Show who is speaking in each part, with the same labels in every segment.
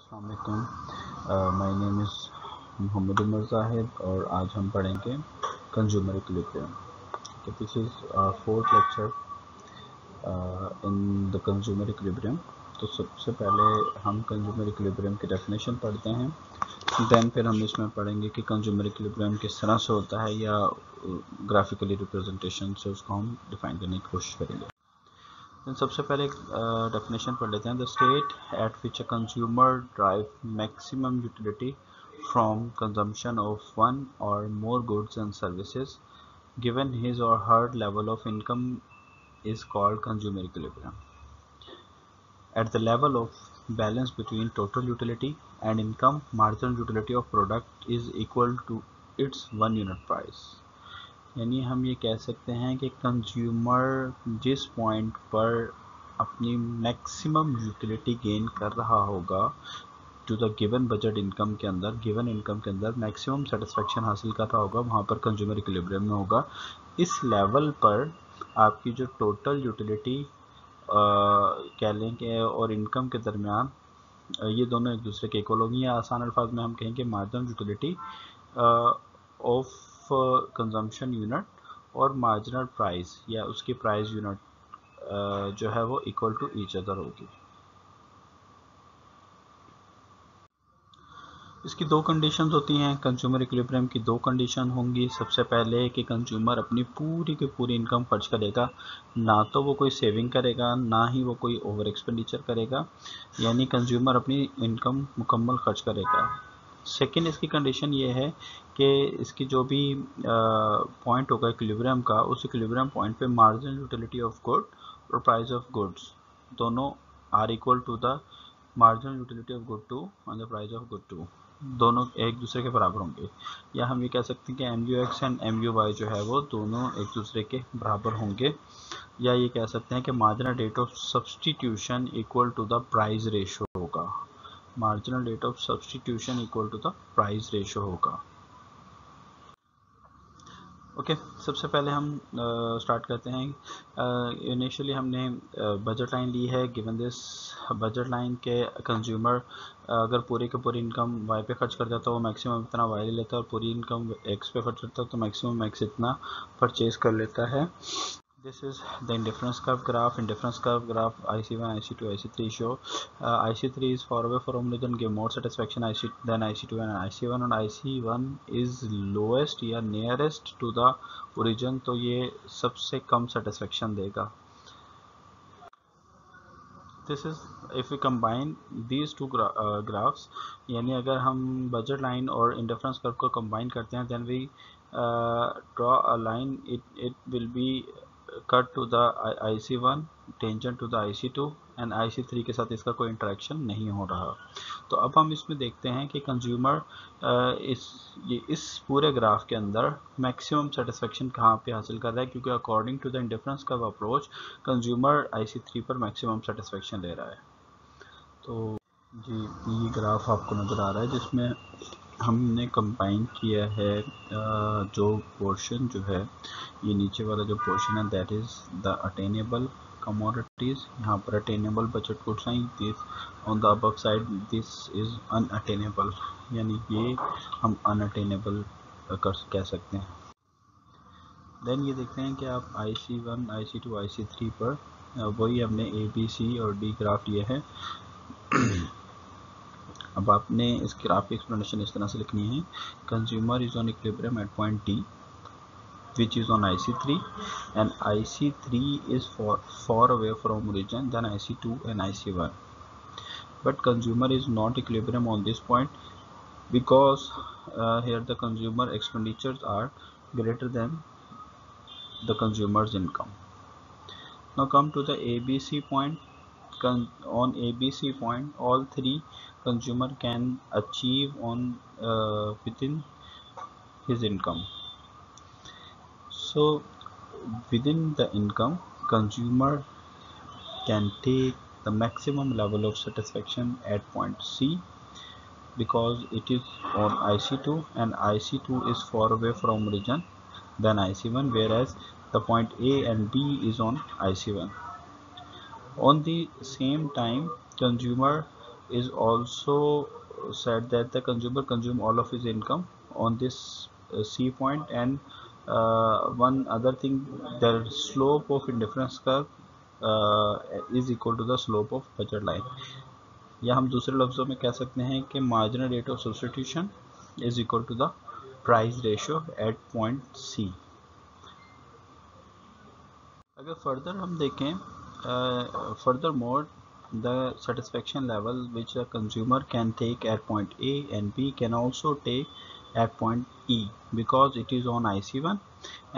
Speaker 1: अस्सलाम वालेकुम। My name is Mohammad Umar Zahid और आज हम पढ़ेंगे consumer equilibrium. This is fourth lecture in the consumer equilibrium. तो सबसे पहले हम कंज्यूमर इक्विलिब्रियम की डेफिनेशन पढ़ते हैं, देन फिर हम इसमें पढ़ेंगे कि कंज्यूमर इक्विलिब्रियम किस तरह से होता है या ग्राफिकली रिप्रेजेंटेशन से उसको हम डिफाइन करने की कोशिश करेंगे। सबसे पहले डेफिनेशन पढ़ लेते हैं। The state at which a consumer drive maximum utility from consumption of one or more goods and services given his or her level of income is called consumer equilibrium. At the level of balance between total utility and income, marginal utility of product is equal to its 1 unit price. यानी हम ये कह सकते हैं कि consumer जिस point पर अपनी मैक्सिमम यूटिलिटी गेन कर रहा होगा to the given budget income के अंदर, गिवन इनकम के अंदर मैक्सिमम सेटिस्फेक्शन हासिल कर रहा होगा, वहाँ पर कंज्यूमर इक्विलिब्रियम में होगा. इस लेवल पर आपकी जो टोटल यूटिलिटी कह लें कि और इनकम के दरमियान ये दोनों एक दूसरे के इक्वल होंगी, या आसान अल्फाज में हम कहेंगे marginal utility of consumption unit और मार्जिनल प्राइस या उसकी प्राइस यूनिट जो है वो इक्वल टू ईच अदर होगी. इसकी दो कंडीशंस होती हैं. कंज्यूमर इक्विलिब्रियम की दो कंडीशन होंगी. सबसे पहले कि कंज्यूमर अपनी पूरी की पूरी इनकम खर्च करेगा, ना तो वो कोई सेविंग करेगा ना ही वो कोई ओवर एक्सपेंडिचर करेगा, यानी कंज्यूमर अपनी इनकम मुकम्मल खर्च करेगा. सेकेंड इसकी कंडीशन ये है कि इसकी जो भी पॉइंट होगा इक्विलिब्रियम का, उस इक्विलिब्रियम पॉइंट पे मार्जिनल यूटिलिटी ऑफ गुड और प्राइस ऑफ गुड्स दोनों are equal to the marginal utility of good two and the price of good two, दोनों एक दूसरे के बराबर होंगे. या हम ये कह सकते हैं कि MUX एंड MUY जो है वो दोनों एक दूसरे के बराबर होंगे. या ये कह सकते हैं कि marginal rate of substitution equal to the price ratio होगा. Marginal rate of substitution equal to the price ratio होगा. ओके, सबसे पहले हम स्टार्ट करते हैं. इनिशियली हमने बजट लाइन ली है. गिवन दिस बजट लाइन के कंज्यूमर अगर पूरी के पूरी इनकम वाई पे खर्च कर जाता है, वो मैक्सिमम इतना वाई ले लेता है, और पूरी इनकम एक्स पे खर्च करता है तो मैक्सिमम एक्स इतना परचेज कर लेता है. This is the indifference curve graph. Indifference curve graph IC1, IC2, IC3 show IC3 is far away from origin, give more satisfaction than IC2 and IC1, and IC1 is lowest या nearest to the origin, तो ये सबसे कम satisfaction देगा. This is if we combine these two graphs, यानी अगर हम budget line और indifference curve को कंबाइन करते हैं, then we draw a line, it will be cut to the IC1 tangent to the IC2 and IC3 के साथ इसका कोई इंटरेक्शन नहीं हो रहा. तो अब हम इसमें देखते हैं कि कंज्यूमर इस पूरे ग्राफ के अंदर मैक्सिमम सेटिस्फेक्शन कहाँ पे हासिल कर रहा है, क्योंकि according to the indifference curve approach consumer IC3 पर मैक्सिमम सेटिस्फेक्शन ले रहा है. तो जी ये ग्राफ आपको नज़र आ रहा है जिसमें हमने कंबाइन किया है जो पोर्शन जो है, ये नीचे वाला जो पोर्शन है that is the attainable commodities. यहाँ पर अटेनेबल बजट गुड्स हैं. This on the above side this is unattainable, यानी ये हम अनअटेनेबल कह सकते हैं. देन ये देखते हैं कि आप IC1, IC2, IC3 पर वही हमने ABC और D ग्राफ लिए है. अब आपने इस ग्राफ की एक्सप्लेनेशन इस तरह से लिखनी है. Consumer is on equilibrium at point D which is on IC3, and IC3 is far away from origin than IC2 and IC1, but consumer is not equilibrium on this point because here the consumer expenditures are greater than the consumer's income. Now come to the ABC point. On ABC point all three consumer can achieve on within his income. So within the income, consumer can take the maximum level of satisfaction at point C because it is on IC2 and IC2 is far away from origin than IC1, whereas the point A and B is on IC1. On the same time, consumer is also said that the consumer consume all of his income on this C point, and one other thing, the slope of indifference curve is equal to the slope of budget line. या हम दूसरे लफ्ज़ों में कह सकते हैं कि marginal rate of substitution is equal to the price ratio at point C. अगर फर्दर हम देखें, further more the satisfaction level which a consumer can take at point A and B can also take at point E, because it is on IC1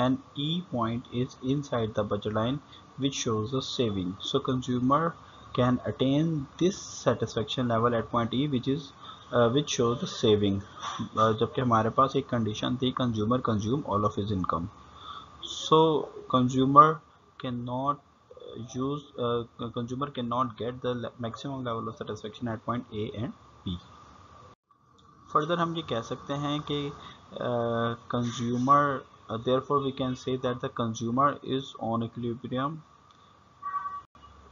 Speaker 1: and E point is inside the budget line, which shows the saving. So consumer can attain this satisfaction level at point E, which shows the saving. जबकि हमारे पास एक condition थी consumer consume all of his income. So consumer cannot consumer cannot get the maximum level of satisfaction at point A and B. Further हम ये कह सकते हैं कि consumer therefore we can say that the consumer is on equilibrium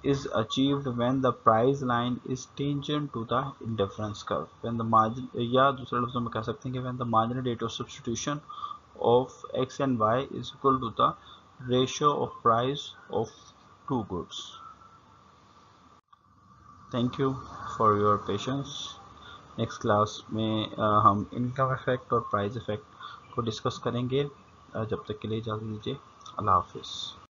Speaker 1: is achieved when the price line is tangent to the indifference curve, when the margin, या दूसरे लफ्ज़ों में कह सकते हैं कि when the marginal rate of substitution of x and y is equal to the ratio of price of two goods. Thank you for your patience. Next class में हम इनकम इफेक्ट और प्राइस इफेक्ट को discuss करेंगे. जब तक के लिए इजाज़त दीजिए. अल्लाह हाफिज़.